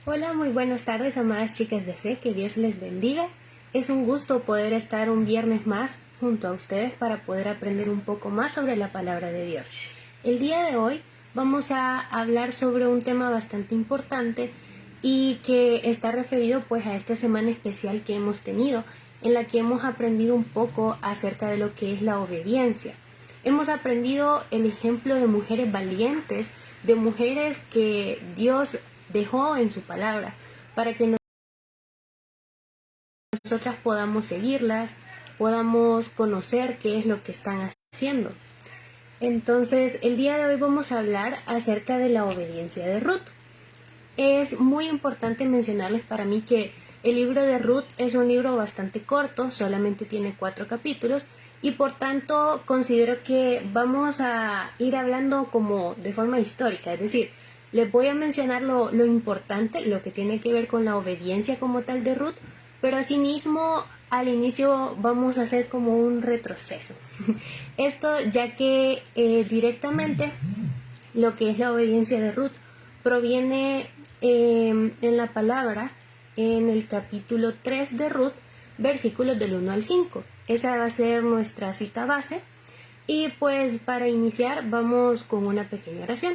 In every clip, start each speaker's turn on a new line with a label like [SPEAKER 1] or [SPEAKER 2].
[SPEAKER 1] Hola, muy buenas tardes, amadas chicas de fe, que Dios les bendiga. Es un gusto poder estar un viernes más junto a ustedes para poder aprender un poco más sobre la palabra de Dios. El día de hoy vamos a hablar sobre un tema bastante importante y que está referido pues a esta semana especial que hemos tenido, en la que hemos aprendido un poco acerca de lo que es la obediencia. Hemos aprendido el ejemplo de mujeres valientes, de mujeres que Dios dejó en su palabra para que nosotras podamos seguirlas, podamos conocer qué es lo que están haciendo. Entonces, el día de hoy vamos a hablar acerca de la obediencia de Ruth. Es muy importante mencionarles para mí que el libro de Ruth es un libro bastante corto, solamente tiene 4 capítulos y por tanto considero que vamos a ir hablando como de forma histórica, es decir, les voy a mencionar lo importante, lo que tiene que ver con la obediencia como tal de Ruth, pero asimismo al inicio vamos a hacer como un retroceso. Esto ya que directamente lo que es la obediencia de Ruth proviene en la palabra en el capítulo 3 de Ruth, versículos del 1 al 5. Esa va a ser nuestra cita base. Y pues para iniciar vamos con una pequeña oración.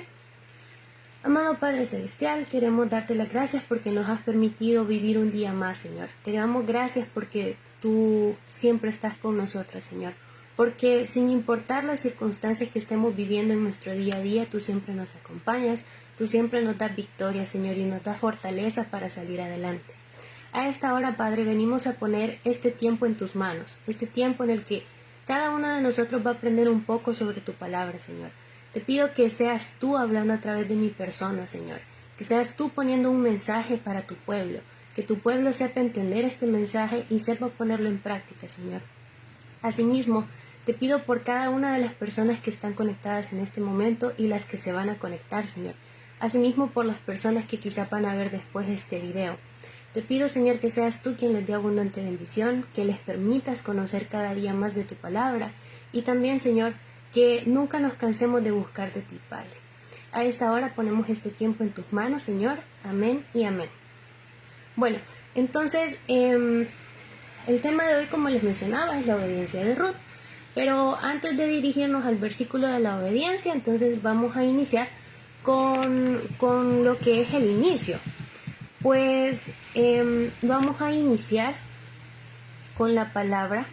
[SPEAKER 1] Amado Padre Celestial, queremos darte las gracias porque nos has permitido vivir un día más, Señor. Te damos gracias porque tú siempre estás con nosotras, Señor. Porque sin importar las circunstancias que estemos viviendo en nuestro día a día, tú siempre nos acompañas, tú siempre nos das victoria, Señor, y nos das fortaleza para salir adelante. A esta hora, Padre, venimos a poner este tiempo en tus manos, este tiempo en el que cada uno de nosotros va a aprender un poco sobre tu palabra, Señor. Te pido que seas tú hablando a través de mi persona, Señor, que seas tú poniendo un mensaje para tu pueblo, que tu pueblo sepa entender este mensaje y sepa ponerlo en práctica, Señor. Asimismo, te pido por cada una de las personas que están conectadas en este momento y las que se van a conectar, Señor. Asimismo, por las personas que quizá van a ver después de este video. Te pido, Señor, que seas tú quien les dé abundante bendición, que les permitas conocer cada día más de tu palabra y también, Señor, que nunca nos cansemos de buscar de ti, Padre. A esta hora ponemos este tiempo en tus manos, Señor. Amén y amén. Bueno, entonces, el tema de hoy, como les mencionaba, es la obediencia de Ruth. Pero antes de dirigirnos al versículo de la obediencia, entonces vamos a iniciar con lo que es el inicio. Pues vamos a iniciar con la palabra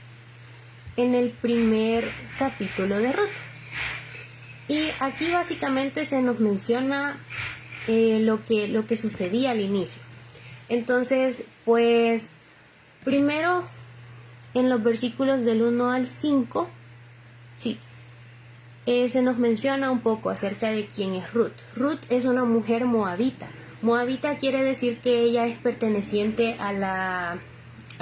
[SPEAKER 1] en el primer capítulo de Ruth. Y aquí básicamente se nos menciona lo que sucedía al inicio. Entonces, pues primero en los versículos del 1 al 5, sí, se nos menciona un poco acerca de quién es Ruth. Ruth es una mujer moabita. Moabita quiere decir que ella es perteneciente a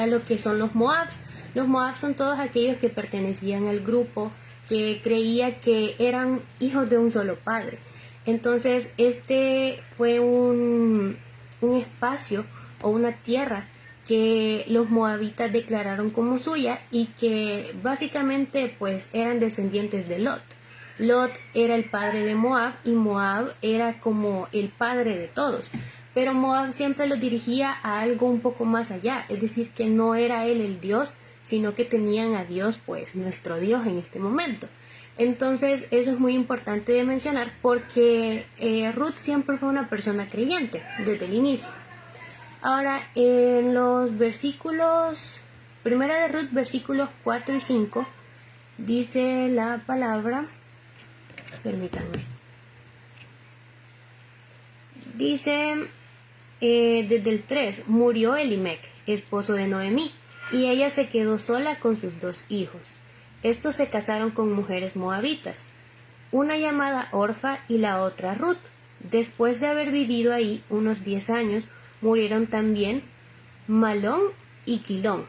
[SPEAKER 1] lo que son los Moabs. Los Moabs son todos aquellos que pertenecían al grupo que creía que eran hijos de un solo padre. Entonces, este fue un espacio o una tierra que los moabitas declararon como suya y que básicamente pues eran descendientes de Lot. Lot era el padre de Moab y Moab era como el padre de todos. Pero Moab siempre los dirigía a algo un poco más allá, es decir, que no era él el Dios, sino que tenían a Dios, pues nuestro Dios en este momento. Entonces eso es muy importante de mencionar porque Ruth siempre fue una persona creyente desde el inicio. Ahora, en los versículos, primera de Ruth, versículos 4 y 5, dice la palabra, permítanme, dice desde el 3, murió Elimec, esposo de Noemí, y ella se quedó sola con sus 2 hijos. Estos se casaron con mujeres moabitas, una llamada Orfa y la otra Ruth. Después de haber vivido ahí unos 10 años, murieron también Malón y Quilón,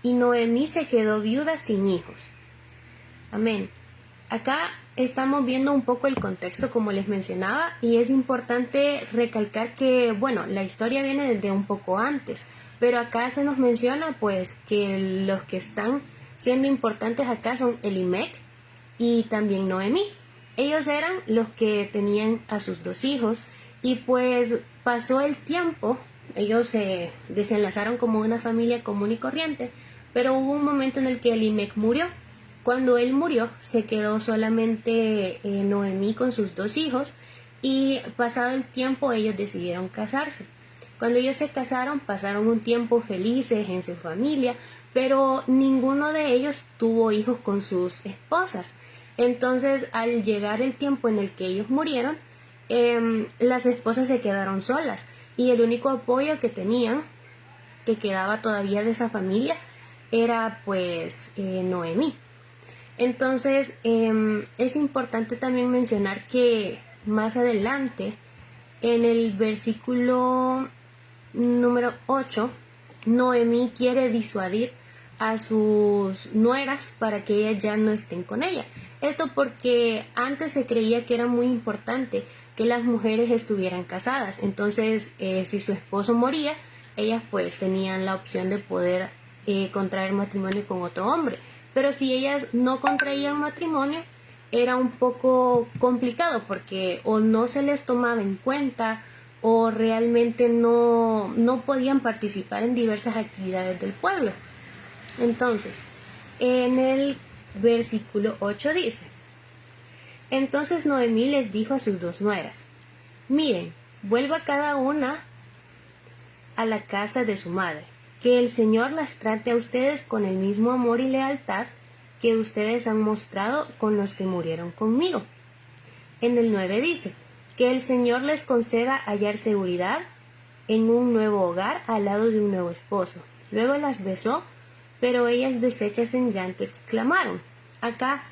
[SPEAKER 1] y Noemí se quedó viuda sin hijos. Amén. Acá estamos viendo un poco el contexto, como les mencionaba, y es importante recalcar que, bueno, la historia viene desde un poco antes, pero acá se nos menciona pues que los que están siendo importantes acá son Elimec y también Noemí. Ellos eran los que tenían a sus 2 hijos Y pues pasó el tiempo, ellos se desenlazaron como una familia común y corriente, pero hubo un momento en el que Elimelech murió. Cuando él murió, se quedó solamente Noemí con sus 2 hijos, y pasado el tiempo ellos decidieron casarse. Cuando ellos se casaron, pasaron un tiempo felices en su familia, pero ninguno de ellos tuvo hijos con sus esposas. Entonces, al llegar el tiempo en el que ellos murieron, las esposas se quedaron solas, y el único apoyo que tenían, que quedaba todavía de esa familia, era pues Noemí. Entonces, es importante también mencionar que más adelante, en el versículo número 8, Noemí quiere disuadir a sus nueras para que ellas ya no estén con ella. Esto porque antes se creía que era muy importante que las mujeres estuvieran casadas. Entonces, si su esposo moría, ellas pues tenían la opción de poder contraer matrimonio con otro hombre. Pero si ellas no contraían matrimonio, era un poco complicado porque o no se les tomaba en cuenta, o realmente no podían participar en diversas actividades del pueblo. Entonces, en el versículo 8 dice: entonces Noemí les dijo a sus 2 nueras: miren, vuelva cada una a la casa de su madre, que el Señor las trate a ustedes con el mismo amor y lealtad que ustedes han mostrado con los que murieron conmigo. En el 9 dice: que el Señor les conceda hallar seguridad en un nuevo hogar al lado de un nuevo esposo. Luego las besó, pero ellas, deshechas en llanto, exclamaron. Acá,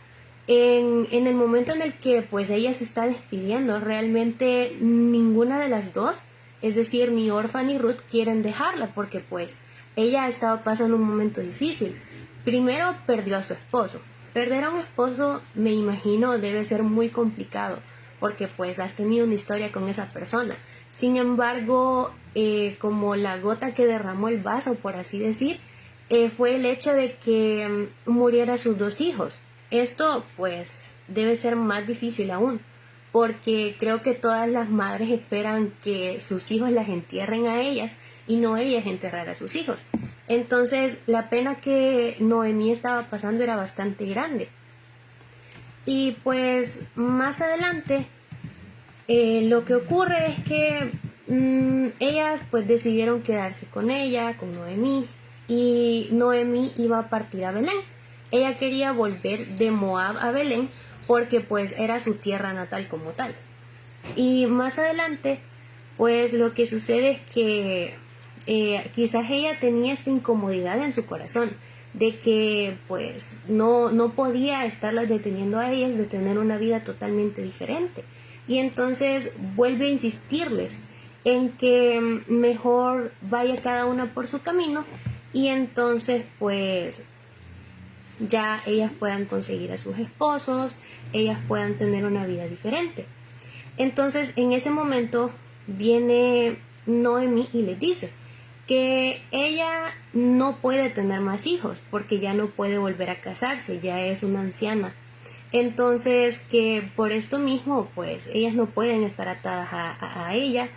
[SPEAKER 1] en el momento en el que pues ella se está despidiendo, realmente ninguna de las dos, es decir, ni Orfa ni Ruth, quieren dejarla, porque pues ella ha estado pasando un momento difícil. Primero perdió a su esposo. Perder a un esposo, me imagino, debe ser muy complicado, porque pues has tenido una historia con esa persona. Sin embargo, como la gota que derramó el vaso, por así decir, fue el hecho de que muriera sus 2 hijos. Esto pues debe ser más difícil aún, porque creo que todas las madres esperan que sus hijos las entierren a ellas y no ellas enterrar a sus hijos. Entonces, la pena que Noemí estaba pasando era bastante grande. Y pues más adelante, lo que ocurre es que ellas pues decidieron quedarse con ella, con Noemí, y Noemí iba a partir a Belén. Ella quería volver de Moab a Belén porque pues era su tierra natal como tal. Y más adelante, pues lo que sucede es que quizás ella tenía esta incomodidad en su corazón de que pues no podía estarlas deteniendo a ellas de tener una vida totalmente diferente. Y entonces vuelve a insistirles en que mejor vaya cada una por su camino, y entonces pues ya ellas puedan conseguir a sus esposos, ellas puedan tener una vida diferente. Entonces, en ese momento viene Noemí y les dice que ella no puede tener más hijos porque ya no puede volver a casarse, ya es una anciana. Entonces, que por esto mismo, pues ellas no pueden estar atadas a ella,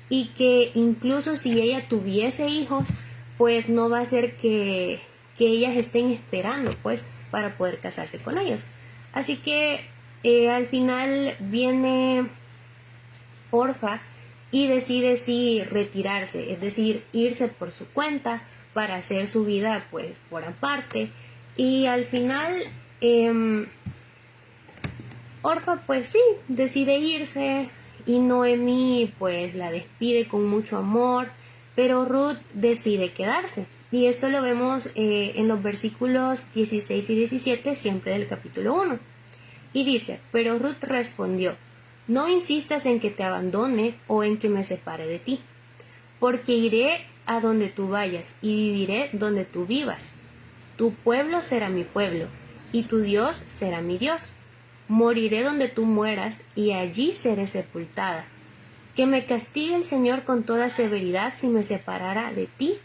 [SPEAKER 1] y que incluso si ella tuviese hijos, pues no va a ser que ellas estén esperando pues para poder casarse con ellos. Así que al final viene Orfa y decide sí retirarse, es decir, irse por su cuenta para hacer su vida pues por aparte. Y al final Orfa pues sí decide irse, y Noemí pues la despide con mucho amor, pero Ruth decide quedarse. Y esto lo vemos en los versículos 16 y 17 siempre del capítulo 1. Y dice: pero Ruth respondió: no insistas en que te abandone o en que me separe de ti, porque iré a donde tú vayas y viviré donde tú vivas. Tu pueblo será mi pueblo y tu Dios será mi Dios. Moriré donde tú mueras y allí seré sepultada. Que me castigue el Señor con toda severidad si me separara de ti,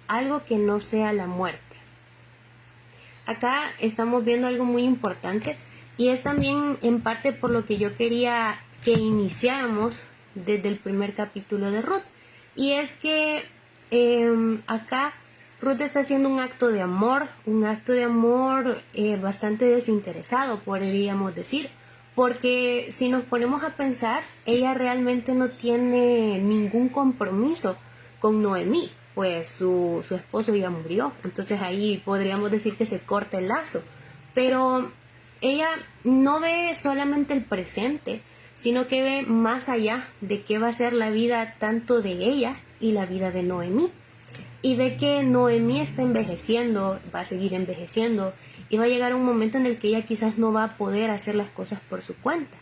[SPEAKER 1] algo que no sea la muerte. Acá estamos viendo algo muy importante, y es también en parte por lo que yo quería que iniciáramos desde el primer capítulo de Ruth. Y es que acá Ruth está haciendo un acto de amor bastante desinteresado, podríamos decir, porque si nos ponemos a pensar, ella realmente no tiene ningún compromiso con Noemí, pues su esposo ya murió, entonces ahí podríamos decir que se corta el lazo, pero ella no ve solamente el presente, sino que ve más allá de qué va a ser la vida tanto de ella y la vida de Noemí. Y ve que Noemí está envejeciendo, va a seguir envejeciendo, y va a llegar un momento en el que ella quizás no va a poder hacer las cosas por su cuenta.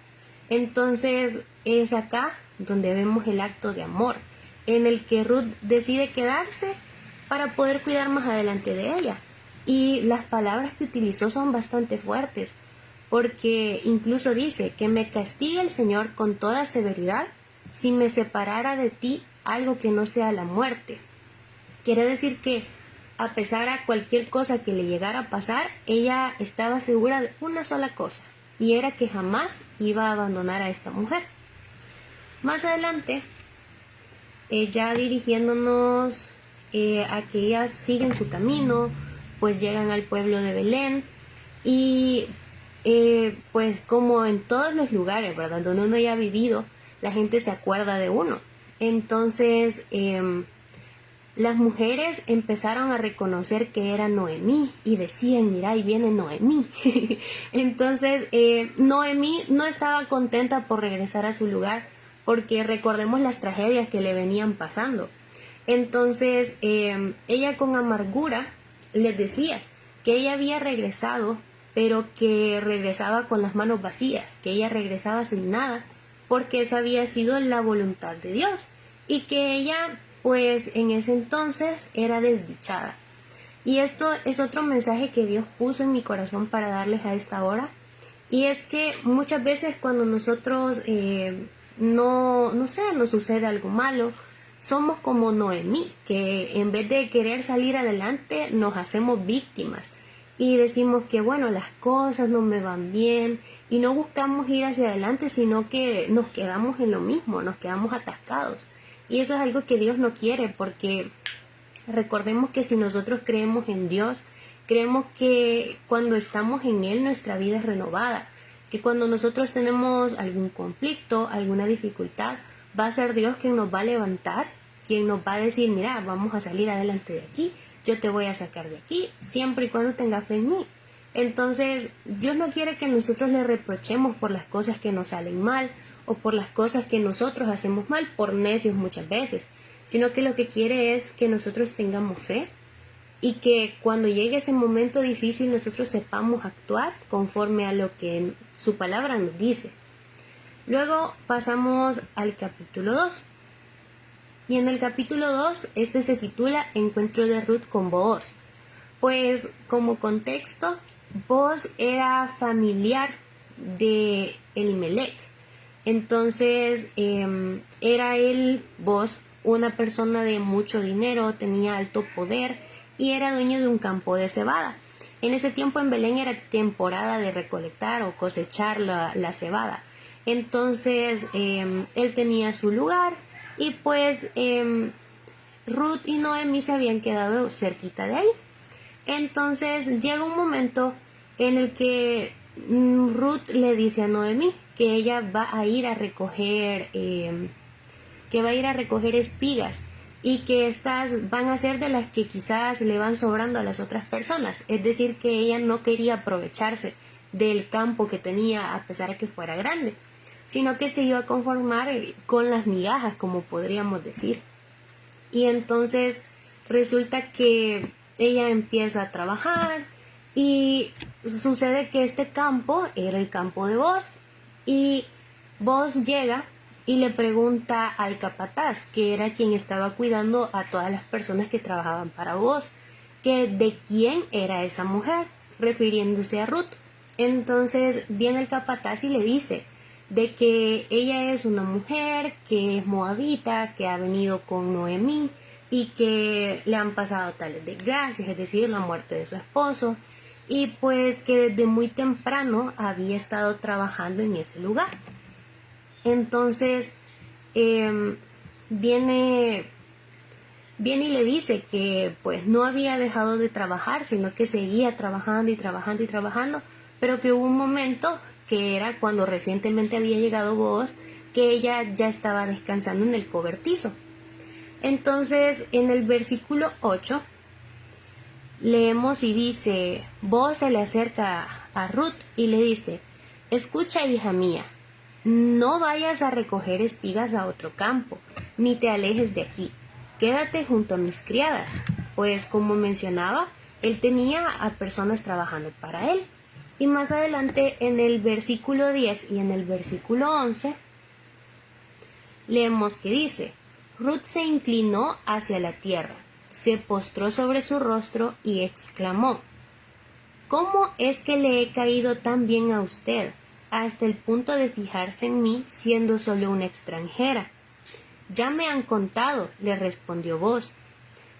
[SPEAKER 1] Entonces es acá donde vemos el acto de amor, en el que Ruth decide quedarse para poder cuidar más adelante de ella. Y las palabras que utilizó son bastante fuertes, porque incluso dice que me castigue el Señor con toda severidad si me separara de ti algo que no sea la muerte. Quiere decir que a pesar de cualquier cosa que le llegara a pasar, ella estaba segura de una sola cosa, y era que jamás iba a abandonar a esta mujer. Más adelante, ya dirigiéndonos a que ellas siguen su camino, pues llegan al pueblo de Belén y pues como en todos los lugares, ¿verdad? Donde uno ya ha vivido, la gente se acuerda de uno. Entonces, las mujeres empezaron a reconocer que era Noemí y decían, mira, ahí viene Noemí. Entonces, Noemí no estaba contenta por regresar a su lugar porque recordemos las tragedias que le venían pasando. Entonces, ella con amargura les decía que ella había regresado, pero que regresaba con las manos vacías, que ella regresaba sin nada, porque esa había sido la voluntad de Dios y que ella pues en ese entonces era desdichada. Y esto es otro mensaje que Dios puso en mi corazón para darles a esta hora. Y es que muchas veces cuando nosotros no sé, nos sucede algo malo, somos como Noemí, que en vez de querer salir adelante nos hacemos víctimas y decimos que bueno, las cosas no me van bien y no buscamos ir hacia adelante, sino que nos quedamos en lo mismo, nos quedamos atascados. Y eso es algo que Dios no quiere, porque recordemos que si nosotros creemos en Dios, creemos que cuando estamos en Él nuestra vida es renovada, que cuando nosotros tenemos algún conflicto, alguna dificultad, va a ser Dios quien nos va a levantar, quien nos va a decir, mira, vamos a salir adelante de aquí, yo te voy a sacar de aquí, siempre y cuando tengas fe en mí. Entonces, Dios no quiere que nosotros le reprochemos por las cosas que nos salen mal, o por las cosas que nosotros hacemos mal, por necios muchas veces, sino que lo que quiere es que nosotros tengamos fe y que cuando llegue ese momento difícil nosotros sepamos actuar conforme a lo que su palabra nos dice. Luego pasamos al capítulo 2. Y en el capítulo 2, este se titula Encuentro de Ruth con Booz. Pues como contexto, Booz era familiar de Elimelech. Entonces era él, Booz, una persona de mucho dinero, tenía alto poder y era dueño de un campo de cebada. En ese tiempo en Belén era temporada de recolectar o cosechar la cebada. Entonces él tenía su lugar y pues Ruth y Noemí se habían quedado cerquita de ahí. Entonces llega un momento en el que Ruth le dice a Noemí que ella va a ir a recoger espigas y que estas van a ser de las que quizás le van sobrando a las otras personas, es decir, que ella no quería aprovecharse del campo que tenía a pesar de que fuera grande, sino que se iba a conformar con las migajas, como podríamos decir. Y entonces resulta que ella empieza a trabajar y sucede que este campo era el campo de Booz y Booz llega y le pregunta al capataz, que era quien estaba cuidando a todas las personas que trabajaban para Booz, que de quién era esa mujer, refiriéndose a Ruth. Entonces viene el capataz y le dice de que ella es una mujer que es moabita, que ha venido con Noemí y que le han pasado tales desgracias, es decir, la muerte de su esposo, y pues que desde muy temprano había estado trabajando en ese lugar. Entonces viene y le dice que pues no había dejado de trabajar, sino que seguía trabajando y trabajando y trabajando, pero que hubo un momento, que era cuando recientemente había llegado Booz, que ella ya estaba descansando en el cobertizo. Entonces, en el versículo 8, leemos y dice, Booz se le acerca a Ruth y le dice, escucha, hija mía, no vayas a recoger espigas a otro campo, ni te alejes de aquí. Quédate junto a mis criadas, pues como mencionaba, él tenía a personas trabajando para él. Y más adelante en el versículo 10 y en el versículo 11 leemos que dice, Ruth se inclinó hacia la tierra, se postró sobre su rostro y exclamó, ¿cómo es que le he caído tan bien a usted, hasta el punto de fijarse en mí siendo solo una extranjera? Ya me han contado, le respondió Booz,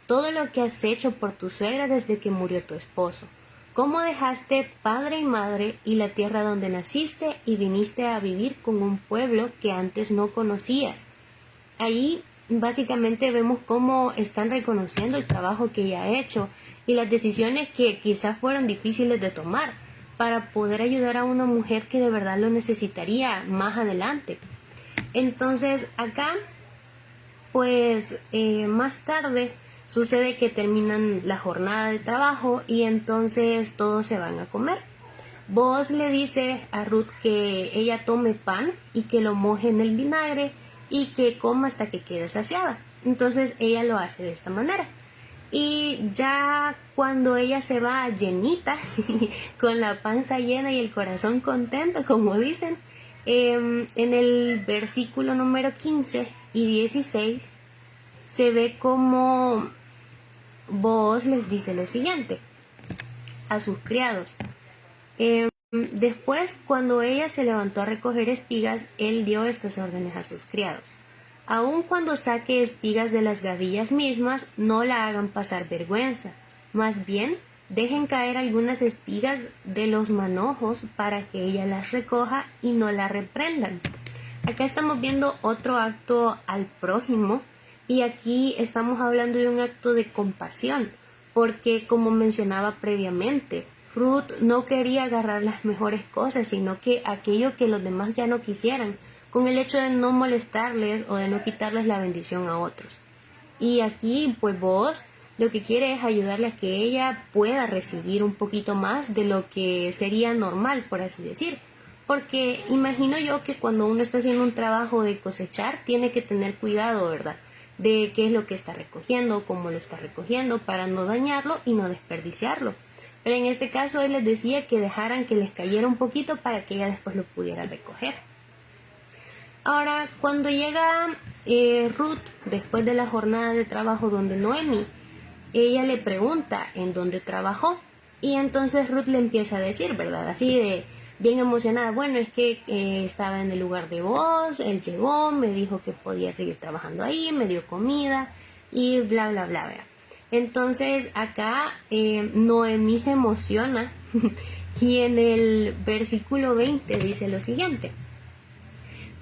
[SPEAKER 1] todo lo que has hecho por tu suegra desde que murió tu esposo. Cómo dejaste padre y madre y la tierra donde naciste y viniste a vivir con un pueblo que antes no conocías. Ahí básicamente vemos cómo están reconociendo el trabajo que ella ha hecho y las decisiones que quizás fueron difíciles de tomar para poder ayudar a una mujer que de verdad lo necesitaría más adelante. Entonces acá pues más tarde sucede que terminan la jornada de trabajo y entonces todos se van a comer. Booz le dice a Ruth que ella tome pan y que lo moje en el vinagre y que coma hasta que quede saciada. Entonces ella lo hace de esta manera. Y ya cuando ella se va llenita, con la panza llena y el corazón contento, como dicen, en el versículo número 15 y 16 se ve como Booz les dice lo siguiente a sus criados. Después, cuando ella se levantó a recoger espigas, él dio estas órdenes a sus criados. Aun cuando saque espigas de las gavillas mismas, no la hagan pasar vergüenza. Más bien, dejen caer algunas espigas de los manojos para que ella las recoja y no la reprendan. Acá estamos viendo otro acto al prójimo y aquí estamos hablando de un acto de compasión, porque como mencionaba previamente, Ruth no quería agarrar las mejores cosas, sino que aquello que los demás ya no quisieran, con el hecho de no molestarles o de no quitarles la bendición a otros. Y aquí, pues Booz lo que quiere es ayudarle a que ella pueda recibir un poquito más de lo que sería normal, por así decir. Porque imagino yo que cuando uno está haciendo un trabajo de cosechar, tiene que tener cuidado, ¿verdad? De qué es lo que está recogiendo, cómo lo está recogiendo, para no dañarlo y no desperdiciarlo. Pero en este caso él les decía que dejaran que les cayera un poquito para que ella después lo pudiera recoger. Ahora, cuando llega Ruth, después de la jornada de trabajo donde Noemi, ella le pregunta en dónde trabajó y entonces Ruth le empieza a decir, ¿verdad? Así de bien emocionada, bueno, es que estaba en el lugar de Booz, él llegó, me dijo que podía seguir trabajando ahí, me dio comida y bla, bla, bla, bla. Entonces acá Noemí se emociona y en el versículo 20 dice lo siguiente.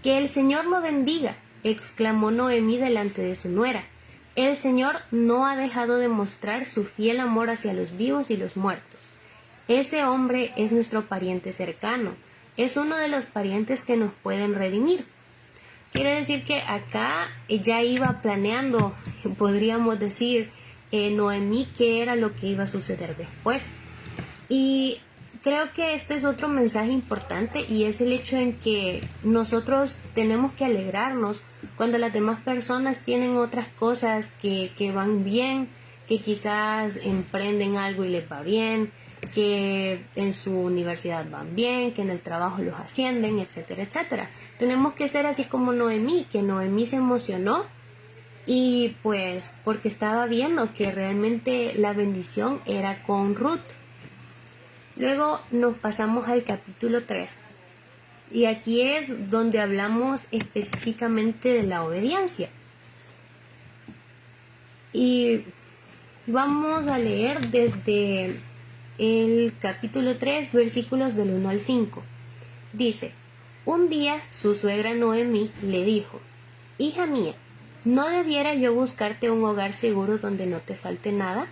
[SPEAKER 1] Que el Señor lo bendiga, exclamó Noemí delante de su nuera. El Señor no ha dejado de mostrar su fiel amor hacia los vivos y los muertos. Ese hombre es nuestro pariente cercano, es uno de los parientes que nos pueden redimir. Quiere decir que acá ya iba planeando, podríamos decir, Noemí qué era lo que iba a suceder después. Y creo que este es otro mensaje importante y es el hecho en que nosotros tenemos que alegrarnos cuando las demás personas tienen otras cosas que van bien, que quizás emprenden algo y les va bien, que en su universidad van bien, que en el trabajo los ascienden, etcétera, etcétera. Tenemos que ser así como Noemí, que Noemí se emocionó y pues porque estaba viendo que realmente la bendición era con Ruth. Luego nos pasamos al capítulo 3 y aquí es donde hablamos específicamente de la obediencia. Y vamos a leer desde el capítulo 3, versículos del 1 al 5. Dice, un día su suegra Noemí le dijo, hija mía, ¿no debiera yo buscarte un hogar seguro donde no te falte nada?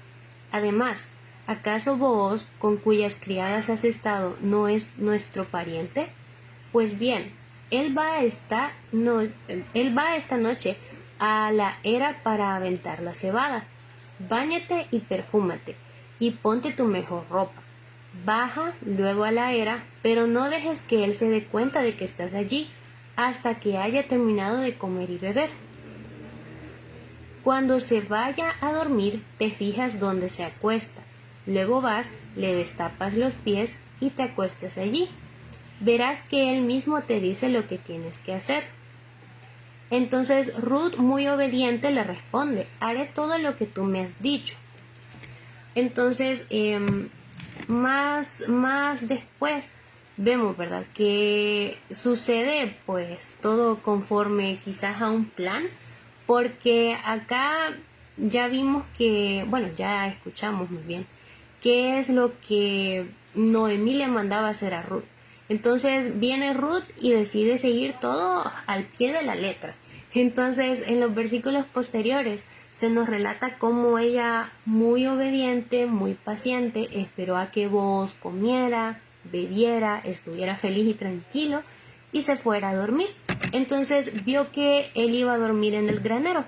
[SPEAKER 1] Además, ¿acaso Booz, con cuyas criadas has estado, no es nuestro pariente? Pues bien, él va esta noche a la era para aventar la cebada. Báñate y perfúmate, y ponte tu mejor ropa. Baja luego a la era, pero no dejes que él se dé cuenta de que estás allí hasta que haya terminado de comer y beber. Cuando se vaya a dormir, te fijas dónde se acuesta. Luego vas, le destapas los pies y te acuestas allí. Verás que él mismo te dice lo que tienes que hacer. Entonces Ruth, muy obediente, le responde: haré todo lo que tú me has dicho. Entonces, más después vemos, ¿verdad?, que sucede pues todo conforme quizás a un plan, porque acá ya vimos que, bueno, ya escuchamos muy bien qué es lo que Noemí le mandaba hacer a Ruth. Entonces viene Ruth y decide seguir todo al pie de la letra. Entonces, en los versículos posteriores se nos relata cómo ella, muy obediente, muy paciente, esperó a que Booz comiera, bebiera, estuviera feliz y tranquilo y se fuera a dormir. Entonces vio que él iba a dormir en el granero.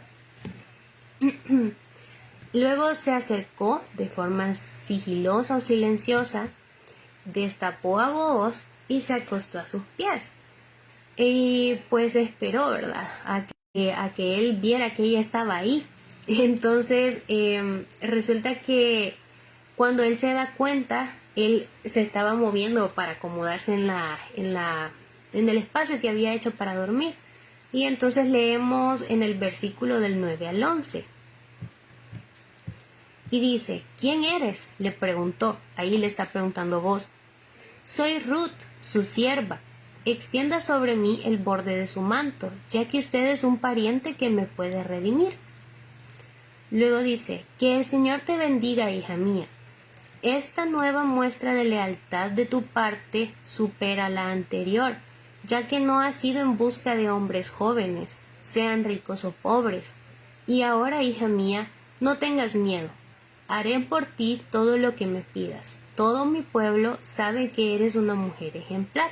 [SPEAKER 1] Luego se acercó de forma sigilosa o silenciosa, destapó a Booz y se acostó a sus pies. Y pues esperó, ¿verdad?, a que él viera que ella estaba ahí. Entonces resulta que cuando él se da cuenta, él se estaba moviendo para acomodarse en el espacio que había hecho para dormir. Y entonces leemos en el versículo del 9 al 11. Y dice: ¿quién eres?, le preguntó. Ahí le está preguntando Booz. Soy Ruth, su sierva. Extienda sobre mí el borde de su manto, ya que usted es un pariente que me puede redimir. Luego dice: que el Señor te bendiga, hija mía. Esta nueva muestra de lealtad de tu parte supera la anterior, ya que no has ido en busca de hombres jóvenes, sean ricos o pobres. Y ahora, hija mía, no tengas miedo. Haré por ti todo lo que me pidas. Todo mi pueblo sabe que eres una mujer ejemplar.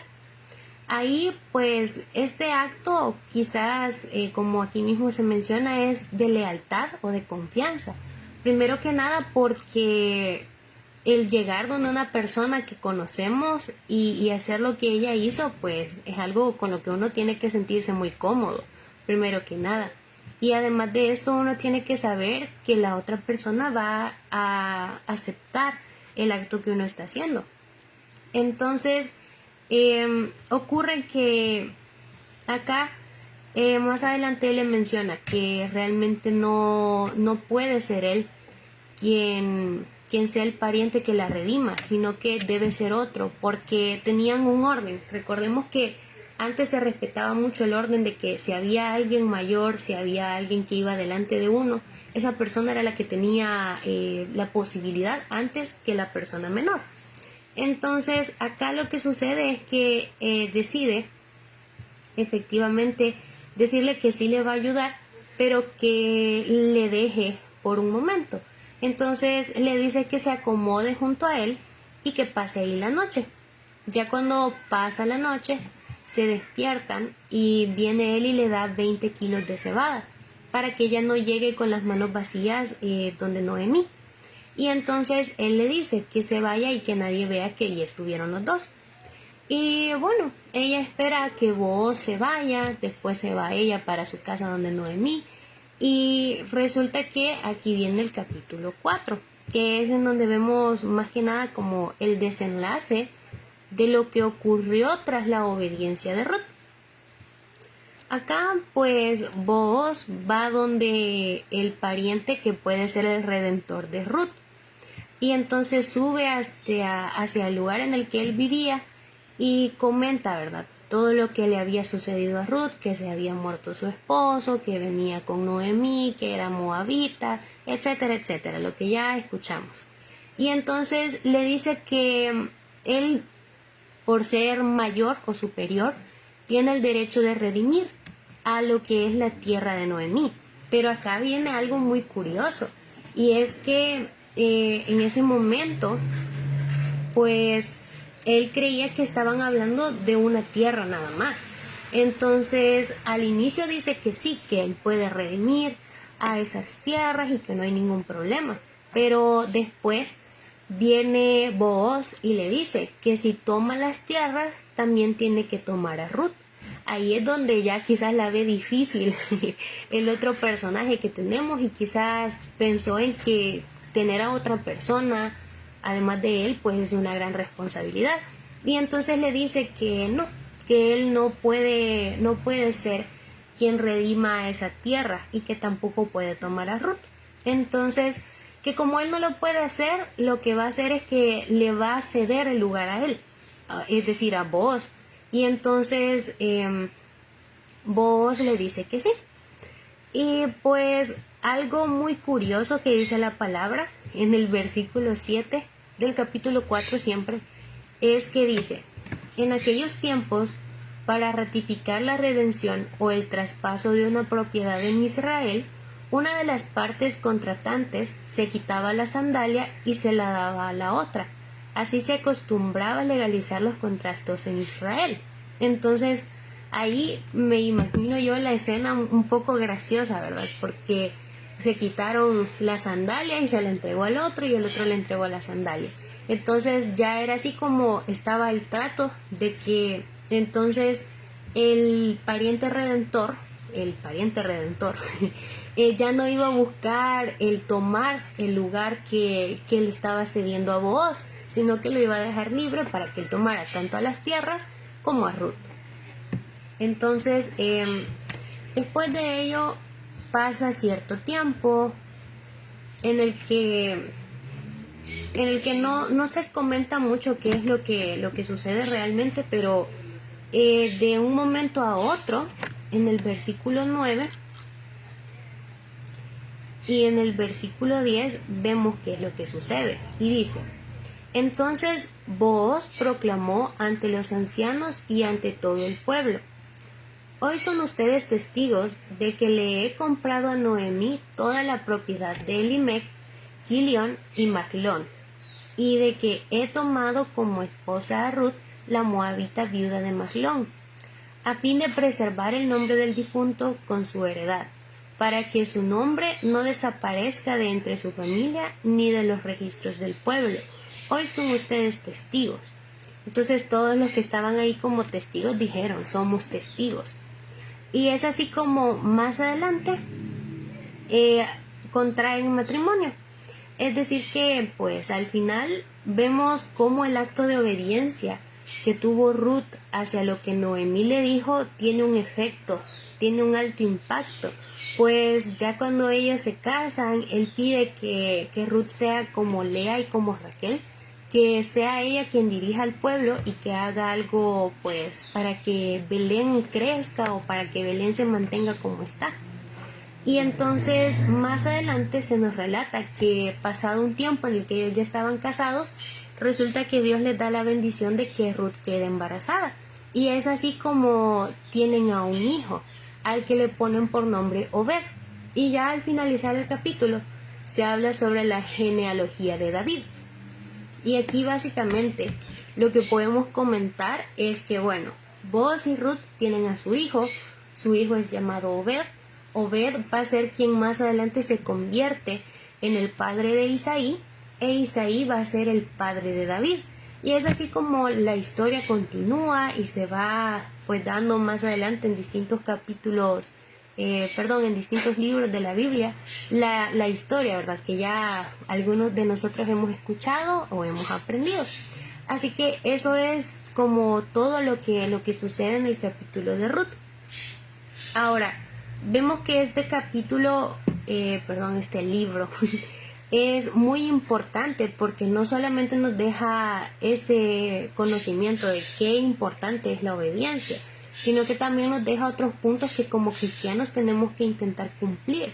[SPEAKER 1] Ahí, pues, este acto, quizás, como aquí mismo se menciona, es de lealtad o de confianza. Primero que nada, porque el llegar donde una persona que conocemos y hacer lo que ella hizo, pues, es algo con lo que uno tiene que sentirse muy cómodo, primero que nada. Y además de eso, uno tiene que saber que la otra persona va a aceptar el acto que uno está haciendo. Entonces, ocurre que acá más adelante le menciona que realmente no puede ser él quien sea el pariente que la redima, sino que debe ser otro, porque tenían un orden. Recordemos que antes se respetaba mucho el orden de que si había alguien mayor, si había alguien que iba delante de uno, esa persona era la que tenía la posibilidad antes que la persona menor. Entonces acá lo que sucede es que decide efectivamente decirle que sí le va a ayudar, pero que le deje por un momento. Entonces le dice que se acomode junto a él y que pase ahí la noche. Ya cuando pasa la noche, se despiertan y viene él y le da 20 kilos de cebada para que ella no llegue con las manos vacías donde Noemí. Y entonces él le dice que se vaya y que nadie vea que allí estuvieron los dos. Y bueno, ella espera a que Booz se vaya, después se va ella para su casa donde Noemí. Y resulta que aquí viene el capítulo 4, que es en donde vemos más que nada como el desenlace de lo que ocurrió tras la obediencia de Ruth. Acá pues Booz va donde el pariente que puede ser el redentor de Ruth. Y entonces sube hacia el lugar en el que él vivía y comenta, ¿verdad?, todo lo que le había sucedido a Ruth, que se había muerto su esposo, que venía con Noemí, que era moabita, etcétera, etcétera, lo que ya escuchamos. Y entonces le dice que él, por ser mayor o superior, tiene el derecho de redimir a lo que es la tierra de Noemí. Pero acá viene algo muy curioso, y es que en ese momento, pues él creía que estaban hablando de una tierra nada más. Entonces al inicio dice que sí, que él puede redimir a esas tierras y que no hay ningún problema. Pero después viene Booz y le dice que si toma las tierras, también tiene que tomar a Ruth. Ahí es donde ya quizás la ve difícil el otro personaje que tenemos, y quizás pensó en que tener a otra persona además de él pues es una gran responsabilidad, y entonces le dice que no, que él no puede ser quien redima esa tierra y que tampoco puede tomar a Ruth. Entonces, que como él no lo puede hacer, lo que va a hacer es que le va a ceder el lugar a él, es decir, a Booz. Y entonces Booz le dice que sí. Y pues algo muy curioso que dice la palabra en el versículo 7 del capítulo 4 siempre, es que dice: en aquellos tiempos, para ratificar la redención o el traspaso de una propiedad en Israel, una de las partes contratantes se quitaba la sandalia y se la daba a la otra. Así se acostumbraba a legalizar los contratos en Israel. Entonces, ahí me imagino yo la escena un poco graciosa, ¿verdad? Porque se quitaron la sandalia y se la entregó al otro, y el otro le entregó la sandalia. Entonces ya era así como estaba el trato de que entonces el pariente redentor ya no iba a buscar el tomar el lugar que le estaba cediendo a Booz, sino que lo iba a dejar libre para que él tomara tanto a las tierras como a Ruth. Entonces, después de ello pasa cierto tiempo en el que no se comenta mucho qué es lo que sucede realmente, pero de un momento a otro, en el versículo 9 y en el versículo 10 vemos qué es lo que sucede. Y dice: entonces Booz proclamó ante los ancianos y ante todo el pueblo: hoy son ustedes testigos de que le he comprado a Noemí toda la propiedad de Elimec, Quilión y Mahlón, y de que he tomado como esposa a Ruth, la moabita viuda de Mahlón, a fin de preservar el nombre del difunto con su heredad, para que su nombre no desaparezca de entre su familia ni de los registros del pueblo. Hoy son ustedes testigos. Entonces todos los que estaban ahí como testigos dijeron: somos testigos. Y es así como más adelante contraen matrimonio. Es decir que pues al final vemos cómo el acto de obediencia que tuvo Ruth hacia lo que Noemí le dijo tiene un efecto, tiene un alto impacto. Pues ya cuando ellos se casan, él pide que Ruth sea como Lea y como Raquel, que sea ella quien dirija al pueblo y que haga algo pues para que Belén crezca o para que Belén se mantenga como está. Y entonces más adelante se nos relata que pasado un tiempo en el que ellos ya estaban casados, resulta que Dios les da la bendición de que Ruth quede embarazada. Y es así como tienen a un hijo, al que le ponen por nombre Obed. Y ya al finalizar el capítulo se habla sobre la genealogía de David. Y aquí básicamente lo que podemos comentar es que, bueno, Booz y Ruth tienen a su hijo es llamado Obed. Obed va a ser quien más adelante se convierte en el padre de Isaí, e Isaí va a ser el padre de David. Y es así como la historia continúa y se va pues dando más adelante en distintos capítulos, en distintos libros de la Biblia, la historia, ¿verdad? Que ya algunos de nosotros hemos escuchado o hemos aprendido. Así que eso es como todo lo que sucede en el capítulo de Ruth. Ahora, vemos que este libro es muy importante porque no solamente nos deja ese conocimiento de qué importante es la obediencia, sino que también nos deja otros puntos que como cristianos tenemos que intentar cumplir,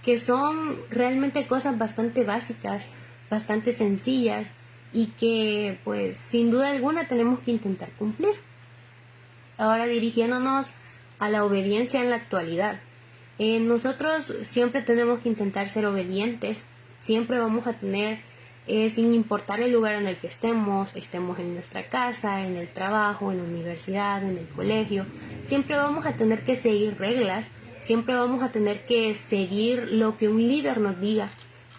[SPEAKER 1] que son realmente cosas bastante básicas, bastante sencillas y que pues sin duda alguna tenemos que intentar cumplir. Ahora dirigiéndonos a la obediencia en la actualidad. Nosotros siempre tenemos que intentar ser obedientes, siempre vamos a tener, sin importar el lugar en el que estemos en nuestra casa, en el trabajo, en la universidad, en el colegio, siempre vamos a tener que seguir reglas, siempre vamos a tener que seguir lo que un líder nos diga.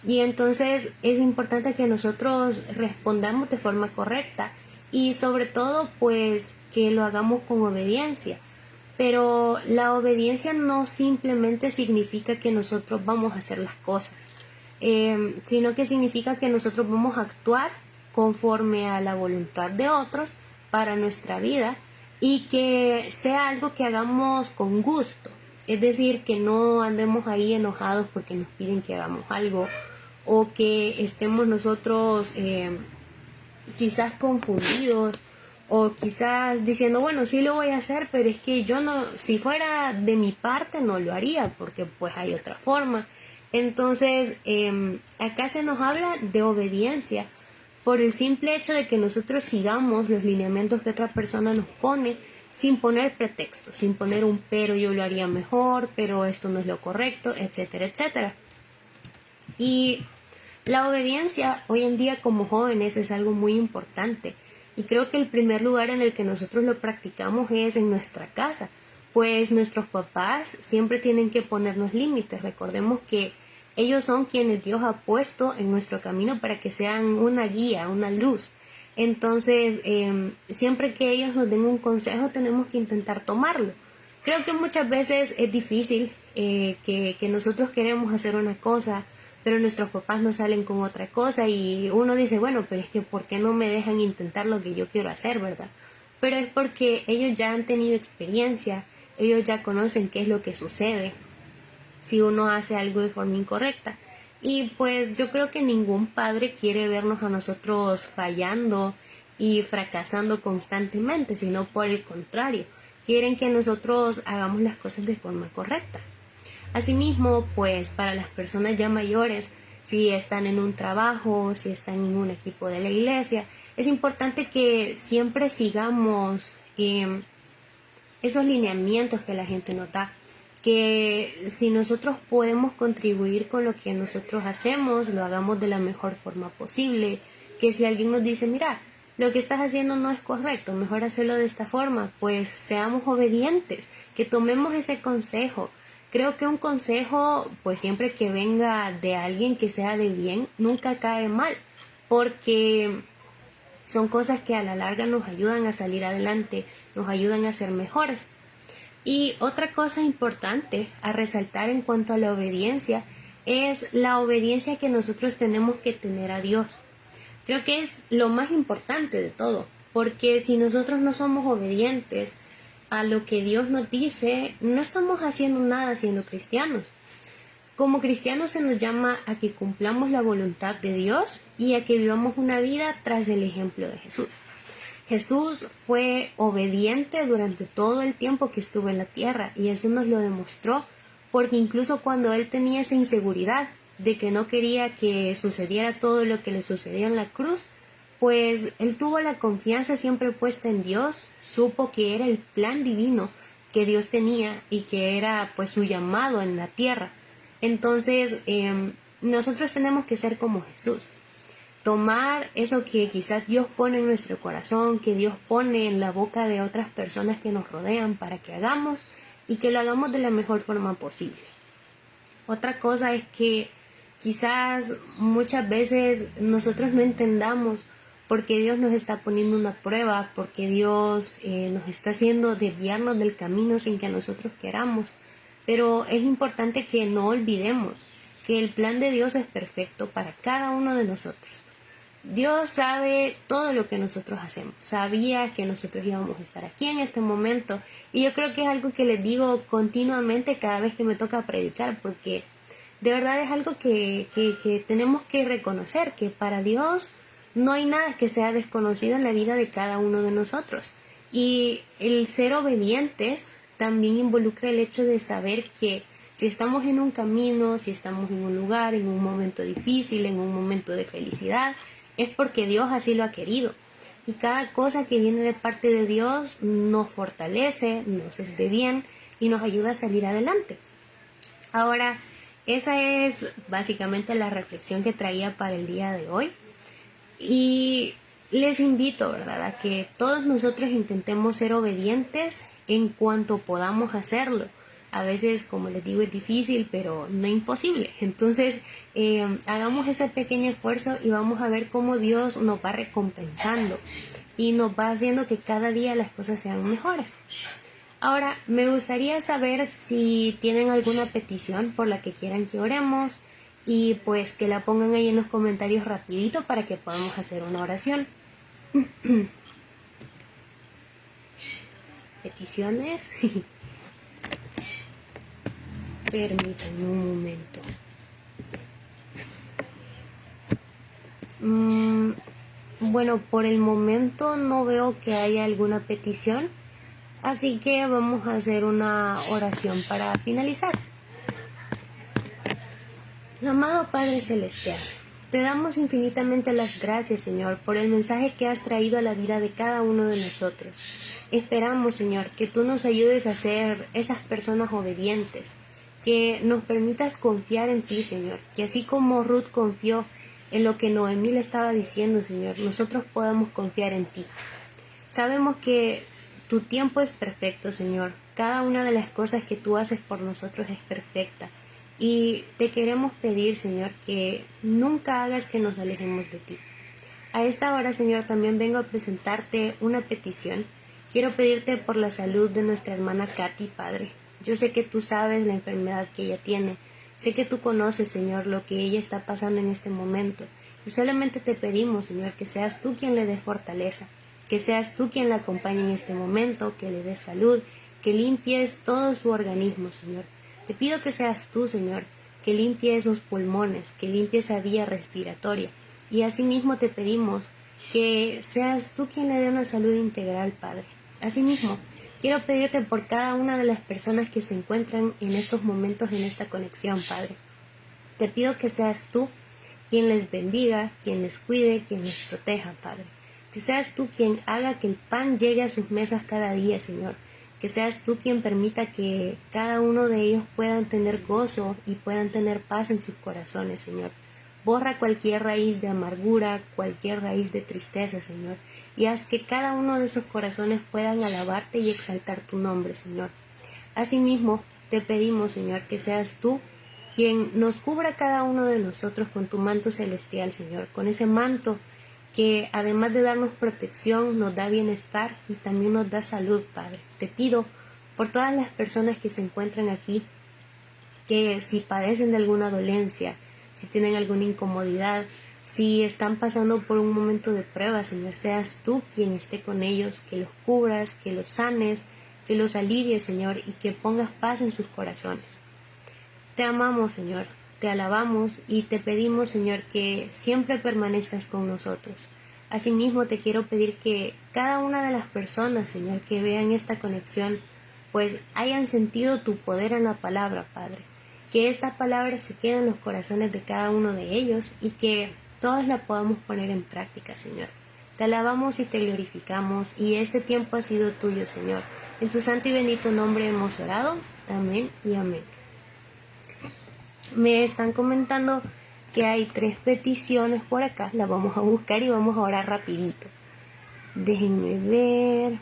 [SPEAKER 1] Y entonces es importante que nosotros respondamos de forma correcta y sobre todo pues que lo hagamos con obediencia. Pero la obediencia no simplemente significa que nosotros vamos a hacer las cosas, sino que significa que nosotros vamos a actuar conforme a la voluntad de otros para nuestra vida y que sea algo que hagamos con gusto. Es decir, que no andemos ahí enojados porque nos piden que hagamos algo o que estemos nosotros quizás confundidos o quizás diciendo, bueno, sí lo voy a hacer, pero es que yo no, si fuera de mi parte no lo haría porque pues hay otra forma. Entonces, acá se nos habla de obediencia por el simple hecho de que nosotros sigamos los lineamientos que otra persona nos pone sin poner pretextos, sin poner un pero yo lo haría mejor, pero esto no es lo correcto, etcétera, etcétera. Y la obediencia hoy en día como jóvenes es algo muy importante y creo que el primer lugar en el que nosotros lo practicamos es en nuestra casa, pues nuestros papás siempre tienen que ponernos límites. Recordemos que ellos son quienes Dios ha puesto en nuestro camino para que sean una guía, una luz. Entonces, siempre que ellos nos den un consejo tenemos que intentar tomarlo. Creo que muchas veces es difícil que nosotros queremos hacer una cosa, pero nuestros papás nos salen con otra cosa y uno dice, bueno, pero es que ¿por qué no me dejan intentar lo que yo quiero hacer, verdad? Pero es porque ellos ya han tenido experiencia, ellos ya conocen qué es lo que sucede si uno hace algo de forma incorrecta. Y pues yo creo que ningún padre quiere vernos a nosotros fallando y fracasando constantemente, sino por el contrario, quieren que nosotros hagamos las cosas de forma correcta. Asimismo, pues para las personas ya mayores, si están en un trabajo, si están en un equipo de la iglesia, es importante que siempre sigamos esos lineamientos que la gente nos da, que si nosotros podemos contribuir con lo que nosotros hacemos, lo hagamos de la mejor forma posible, que si alguien nos dice, mira, lo que estás haciendo no es correcto, mejor hacerlo de esta forma, pues seamos obedientes, que tomemos ese consejo. Creo que un consejo, pues siempre que venga de alguien que sea de bien, nunca cae mal, porque son cosas que a la larga nos ayudan a salir adelante, nos ayudan a ser mejores. Y otra cosa importante a resaltar en cuanto a la obediencia es la obediencia que nosotros tenemos que tener a Dios. Creo que es lo más importante de todo, porque si nosotros no somos obedientes a lo que Dios nos dice, no estamos haciendo nada siendo cristianos. Como cristianos se nos llama a que cumplamos la voluntad de Dios y a que vivamos una vida tras el ejemplo de Jesús. Jesús fue obediente durante todo el tiempo que estuvo en la tierra y eso nos lo demostró porque incluso cuando él tenía esa inseguridad de que no quería que sucediera todo lo que le sucedió en la cruz, pues él tuvo la confianza siempre puesta en Dios, supo que era el plan divino que Dios tenía y que era pues su llamado en la tierra. Entonces nosotros tenemos que ser como Jesús. Tomar eso que quizás Dios pone en nuestro corazón, que Dios pone en la boca de otras personas que nos rodean para que hagamos y que lo hagamos de la mejor forma posible. Otra cosa es que quizás muchas veces nosotros no entendamos por qué Dios nos está poniendo una prueba, porque Dios nos está haciendo desviarnos del camino sin que nosotros queramos. Pero es importante que no olvidemos que el plan de Dios es perfecto para cada uno de nosotros. Dios sabe todo lo que nosotros hacemos, sabía que nosotros íbamos a estar aquí en este momento y yo creo que es algo que les digo continuamente cada vez que me toca predicar porque de verdad es algo que tenemos que reconocer, que para Dios no hay nada que sea desconocido en la vida de cada uno de nosotros y el ser obedientes también involucra el hecho de saber que si estamos en un camino, si estamos en un lugar, en un momento difícil, en un momento de felicidad, es porque Dios así lo ha querido. Y cada cosa que viene de parte de Dios nos fortalece, nos es de bien y nos ayuda a salir adelante. Ahora, esa es básicamente la reflexión que traía para el día de hoy. Y les invito, ¿verdad?, a que todos nosotros intentemos ser obedientes en cuanto podamos hacerlo. A veces, como les digo, es difícil, pero no imposible. Entonces, hagamos ese pequeño esfuerzo y vamos a ver cómo Dios nos va recompensando y nos va haciendo que cada día las cosas sean mejores. Ahora, me gustaría saber si tienen alguna petición por la que quieran que oremos y pues que la pongan ahí en los comentarios rapidito para que podamos hacer una oración. ¿Peticiones? Permítanme un momento. Bueno, por el momento no veo que haya alguna petición, así que vamos a hacer una oración para finalizar. Amado Padre Celestial, te damos infinitamente las gracias, Señor, por el mensaje que has traído a la vida de cada uno de nosotros. Esperamos, Señor, que tú nos ayudes a ser esas personas obedientes, que nos permitas confiar en ti, Señor, que así como Ruth confió en lo que Noemí le estaba diciendo, Señor, nosotros podamos confiar en ti. Sabemos que tu tiempo es perfecto, Señor. Cada una de las cosas que tú haces por nosotros es perfecta. Y te queremos pedir, Señor, que nunca hagas que nos alejemos de ti. A esta hora, Señor, también vengo a presentarte una petición. Quiero pedirte por la salud de nuestra hermana Katy, Padre. Yo sé que tú sabes la enfermedad que ella tiene. Sé que tú conoces, Señor, lo que ella está pasando en este momento. Y solamente te pedimos, Señor, que seas tú quien le dé fortaleza, que seas tú quien la acompañe en este momento, que le des salud, que limpies todo su organismo, Señor. Te pido que seas tú, Señor, que limpie esos pulmones, que limpie esa vía respiratoria. Y asimismo te pedimos que seas tú quien le dé una salud integral, Padre. Asimismo, quiero pedirte por cada una de las personas que se encuentran en estos momentos en esta conexión, Padre. Te pido que seas tú quien les bendiga, quien les cuide, quien les proteja, Padre. Que seas tú quien haga que el pan llegue a sus mesas cada día, Señor. Que seas tú quien permita que cada uno de ellos puedan tener gozo y puedan tener paz en sus corazones, Señor. Borra cualquier raíz de amargura, cualquier raíz de tristeza, Señor, y haz que cada uno de esos corazones puedan alabarte y exaltar tu nombre, Señor. Asimismo, te pedimos, Señor, que seas tú quien nos cubra cada uno de nosotros con tu manto celestial, Señor, con ese manto que además de darnos protección, nos da bienestar y también nos da salud, Padre. Te pido por todas las personas que se encuentran aquí, que si padecen de alguna dolencia, si tienen alguna incomodidad, si están pasando por un momento de prueba, Señor, seas tú quien esté con ellos, que los cubras, que los sanes, que los alivies, Señor, y que pongas paz en sus corazones. Te amamos, Señor, te alabamos y te pedimos, Señor, que siempre permanezcas con nosotros. Asimismo, te quiero pedir que cada una de las personas, Señor, que vean esta conexión, pues hayan sentido tu poder en la palabra, Padre. Que esta palabra se quede en los corazones de cada uno de ellos y que todos la podamos poner en práctica, Señor. Te alabamos y te glorificamos y este tiempo ha sido tuyo, Señor. En tu santo y bendito nombre hemos orado. Amén y amén. Me están comentando que hay 3 peticiones por acá. Las vamos a buscar y vamos a orar rapidito. Déjenme ver.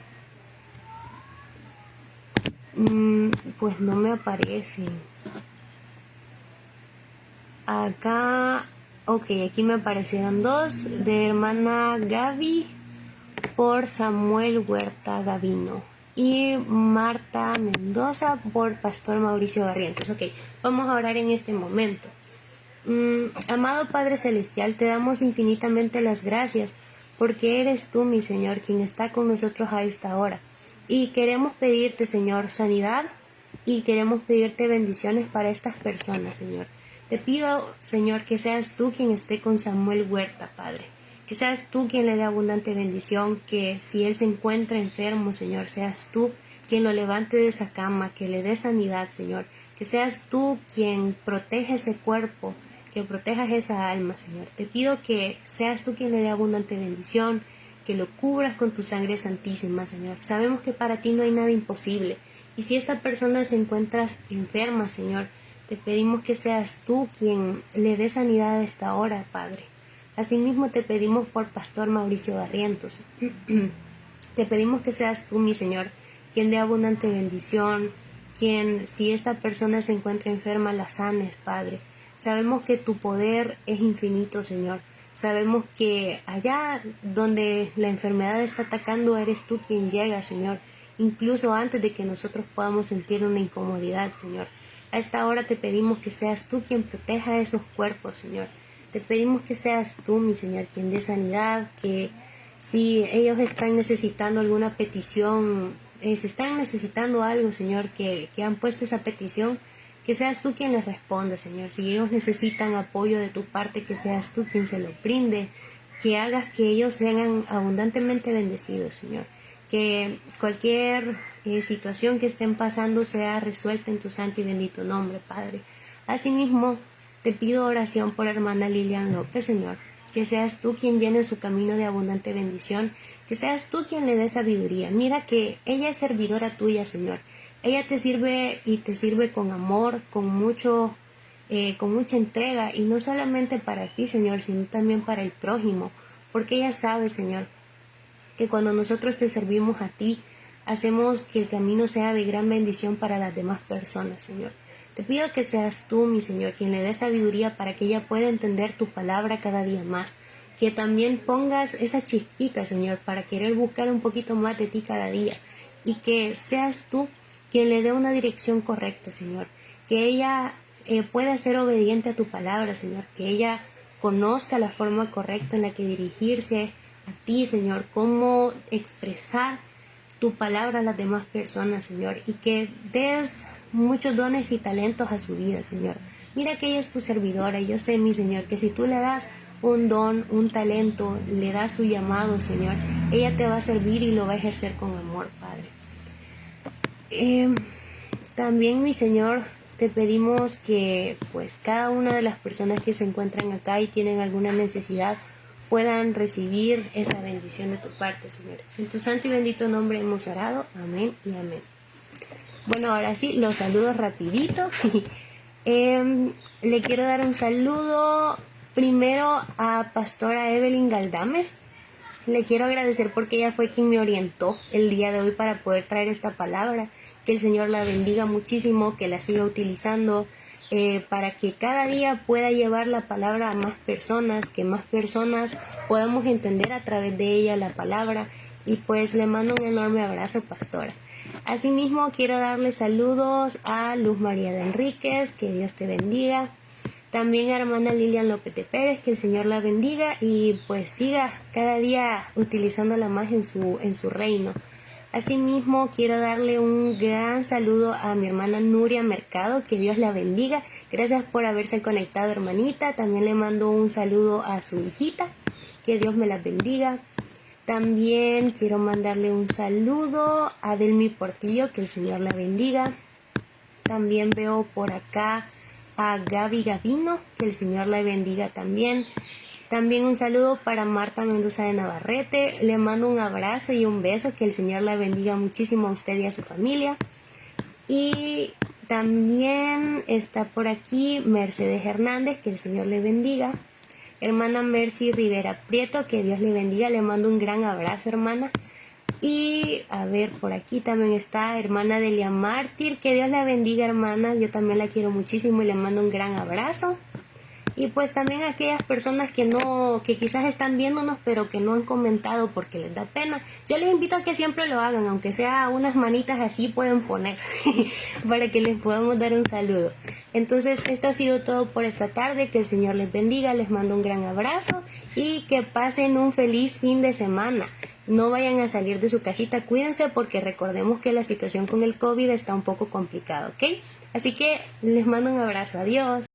[SPEAKER 1] Pues no me aparecen. Acá, ok, aquí me aparecieron 2 de hermana Gaby por Samuel Huerta Gavino y Marta Mendoza por Pastor Mauricio Barrientos. Ok, vamos a orar en este momento. Amado Padre Celestial, te damos infinitamente las gracias porque eres tú, mi Señor, quien está con nosotros a esta hora. Y queremos pedirte, Señor, sanidad y queremos pedirte bendiciones para estas personas, Señor. Te pido, Señor, que seas tú quien esté con Samuel Huerta, Padre. Que seas tú quien le dé abundante bendición, que si él se encuentra enfermo, Señor, seas tú quien lo levante de esa cama, que le dé sanidad, Señor. Que seas tú quien protege ese cuerpo, que protejas esa alma, Señor. Te pido que seas tú quien le dé abundante bendición, que lo cubras con tu sangre santísima, Señor. Sabemos que para ti no hay nada imposible Y si esta persona se encuentra enferma, Señor, te pedimos que seas tú quien le dé sanidad a esta hora, Padre. Asimismo te pedimos por Pastor Mauricio Barrientos. Te pedimos que seas tú, mi Señor, quien dé abundante bendición, quien, si esta persona se encuentra enferma, la sanes, Padre. Sabemos que tu poder es infinito, Señor. Sabemos que allá donde la enfermedad está atacando, eres tú quien llega, Señor, incluso antes de que nosotros podamos sentir una incomodidad, Señor. A esta hora te pedimos que seas tú quien proteja esos cuerpos, Señor. Te pedimos que seas tú, mi Señor, quien dé sanidad, que si ellos están necesitando alguna petición, si están necesitando algo, Señor, que han puesto esa petición, que seas tú quien les responda, Señor. Si ellos necesitan apoyo de tu parte, que seas tú quien se lo brinde, que hagas que ellos sean abundantemente bendecidos, Señor. Que cualquier situación que estén pasando sea resuelta en tu santo y bendito nombre, Padre. Asimismo, te pido oración por hermana Lilian López, Señor. Que seas tú quien llene su camino de abundante bendición, que seas tú quien le dé sabiduría. Mira que ella es servidora tuya, Señor. Ella te sirve y te sirve con amor, con mucha entrega, y no solamente para ti, Señor, sino también para el prójimo, porque ella sabe, Señor, que cuando nosotros te servimos a ti, hacemos que el camino sea de gran bendición para las demás personas, Señor. Te pido que seas tú, mi Señor, quien le dé sabiduría para que ella pueda entender tu palabra cada día más. Que también pongas esa chispita, Señor, para querer buscar un poquito más de ti cada día. Y que seas tú quien le dé una dirección correcta, Señor. Que ella pueda ser obediente a tu palabra, Señor. Que ella conozca la forma correcta en la que dirigirse a ti, Señor. Cómo expresar tu palabra a las demás personas, Señor, y que des muchos dones y talentos a su vida, Señor. Mira que ella es tu servidora, y yo sé, mi Señor, que si tú le das un don, un talento, le das su llamado, Señor, ella te va a servir y lo va a ejercer con amor, Padre. También, mi Señor, te pedimos que pues cada una de las personas que se encuentran acá y tienen alguna necesidad puedan recibir esa bendición de tu parte, Señor. En tu santo y bendito nombre hemos orado. Amén y amén. Bueno, ahora sí, los saludos rapidito. Le quiero dar un saludo primero a Pastora Evelyn Galdames. Le quiero agradecer porque ella fue quien me orientó el día de hoy para poder traer esta palabra. Que el Señor la bendiga muchísimo, que la siga utilizando para que cada día pueda llevar la palabra a más personas, que más personas podamos entender a través de ella la palabra. Y pues le mando un enorme abrazo, pastora. Asimismo, quiero darle saludos a Luz María de Enríquez, que Dios te bendiga. También a hermana Lilian López de Pérez, que el Señor la bendiga y pues siga cada día utilizándola más en su reino. Asimismo, quiero darle un gran saludo a mi hermana Nuria Mercado, que Dios la bendiga. Gracias por haberse conectado, hermanita. También le mando un saludo a su hijita, que Dios me la bendiga. También quiero mandarle un saludo a Delmi Portillo, que el Señor la bendiga. También veo por acá a Gaby Gavino, que el Señor la bendiga también. También un saludo para Marta Mendoza de Navarrete. Le mando un abrazo y un beso, que el Señor la bendiga muchísimo a usted y a su familia. Y también está por aquí Mercedes Hernández, que el Señor le bendiga. Hermana Mercy Rivera Prieto, que Dios le bendiga. Le mando un gran abrazo, hermana. Y a ver, por aquí también está hermana Delia Mártir, que Dios la bendiga, hermana. Yo también la quiero muchísimo y le mando un gran abrazo. Y pues también a aquellas personas que quizás están viéndonos pero que no han comentado porque les da pena, yo les invito a que siempre lo hagan, aunque sea unas manitas así pueden poner para que les podamos dar un saludo. Entonces esto ha sido todo por esta tarde, que el Señor les bendiga, les mando un gran abrazo y que pasen un feliz fin de semana. No vayan a salir de su casita, cuídense porque recordemos que la situación con el COVID está un poco complicada, ¿ok? Así que les mando un abrazo, adiós.